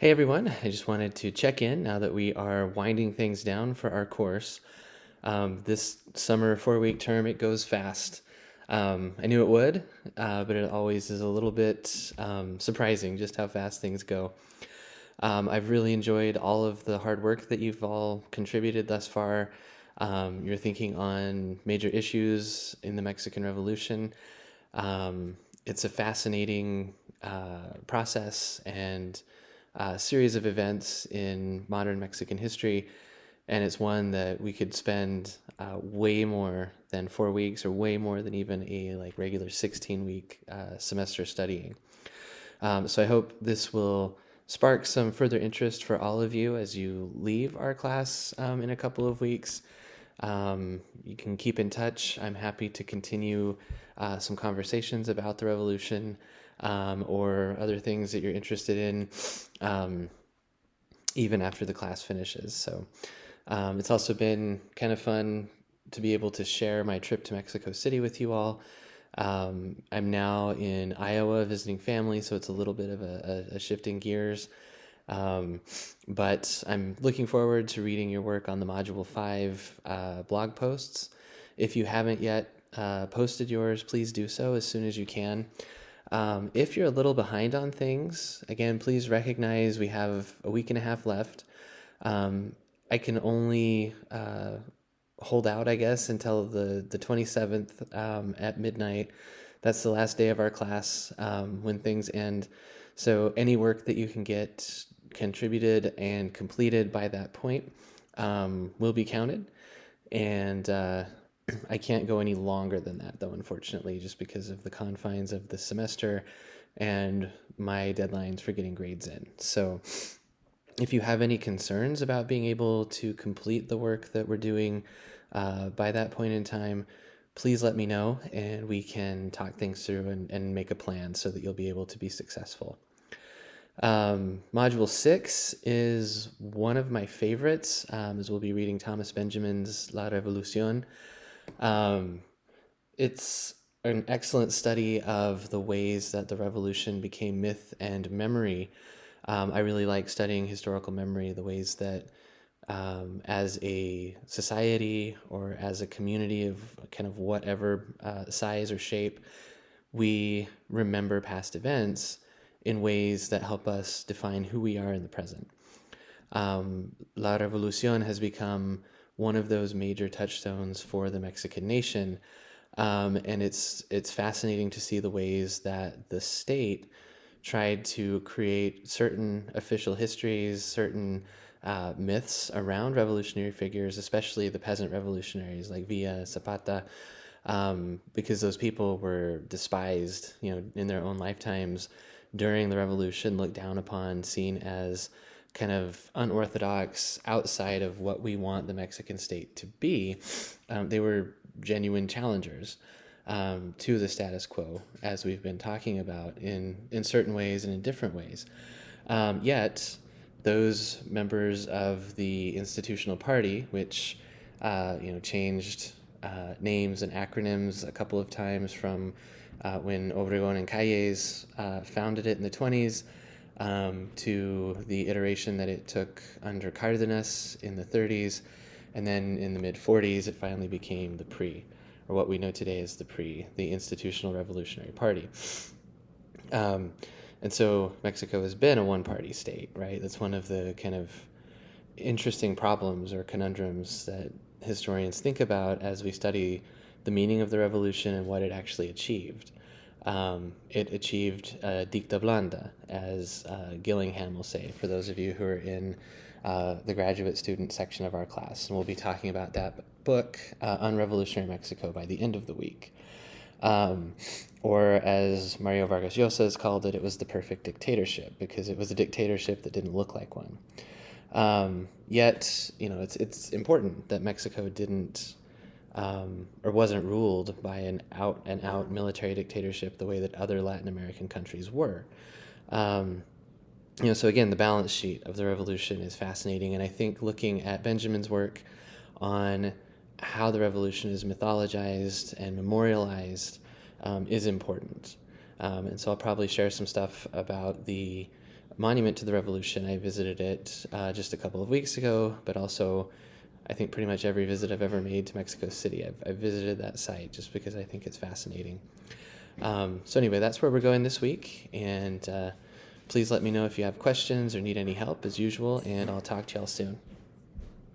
Hey everyone, I just wanted to check in now that we are winding things down for our course. This summer 4 week term, it goes fast. I knew it would, but it always is a little bit surprising just how fast things go. I've really enjoyed all of the hard work that you've all contributed thus far. You're thinking on major issues in the Mexican Revolution. It's a fascinating process and series of events in modern Mexican history, and it's one that we could spend way more than 4 weeks, or way more than even a like regular 16-week semester studying. So I hope this will spark some further interest for all of you as you leave our class in a couple of weeks. You can keep in touch. I'm happy to continue some conversations about the revolution or other things that you're interested in, even after the class finishes. So it's also been kind of fun to be able to share my trip to Mexico City with you all. I'm now in Iowa visiting family, so it's a little bit of a shift in gears. But I'm looking forward to reading your work on the Module 5 blog posts. If you haven't yet posted yours, please do so as soon as you can. If you're a little behind on things, again, please recognize we have a week and a half left. I can only hold out, I guess, until the 27th at midnight. That's the last day of our class when things end. So any work that you can get contributed and completed by that point will be counted. And I can't go any longer than that, though, unfortunately, just because of the confines of the semester and my deadlines for getting grades in. So if you have any concerns about being able to complete the work that we're doing by that point in time, please let me know and we can talk things through and make a plan so that you'll be able to be successful. Module 6 is one of my favorites, as we'll be reading Thomas Benjamin's La Revolución. It's an excellent study of the ways that the revolution became myth and memory. I really like studying historical memory, the ways that as a society or as a community of kind of whatever size or shape, we remember past events in ways that help us define who we are in the present. La Revolución has become one of those major touchstones for the Mexican nation, and it's fascinating to see the ways that the state tried to create certain official histories, certain myths around revolutionary figures, especially the peasant revolutionaries like Villa, Zapata, because those people were despised, in their own lifetimes during the revolution, looked down upon, seen as kind of unorthodox, outside of what we want the Mexican state to be. They were genuine challengers to the status quo, as we've been talking about in certain ways and in different ways. Yet, those members of the institutional party, which changed names and acronyms a couple of times from when Obregón and Calles founded it in the 20s to the iteration that it took under Cárdenas in the 30s, and then in the mid-40s it finally became the PRI, or what we know today as the PRI, the Institutional Revolutionary Party. And so Mexico has been a one-party state, right? That's one of the kind of interesting problems or conundrums that historians think about as we study the meaning of the revolution and what it actually achieved. It achieved dicta blanda, as Gillingham will say, for those of you who are in the graduate student section of our class. And we'll be talking about that book, on Revolutionary Mexico, by the end of the week. Or as Mario Vargas Llosa has called it, it was the perfect dictatorship, because it was a dictatorship that didn't look like one. Yet, it's important that Mexico didn't or wasn't ruled by an out-and-out military dictatorship the way that other Latin American countries were. So again, the balance sheet of the revolution is fascinating, and I think looking at Benjamin's work on how the revolution is mythologized and memorialized is important. And so I'll probably share some stuff about the monument to the revolution. I visited it just a couple of weeks ago, but also I think pretty much every visit I've ever made to Mexico City, I've visited that site just because I think it's fascinating. So anyway, that's where we're going this week, and please let me know if you have questions or need any help as usual, and I'll talk to y'all soon.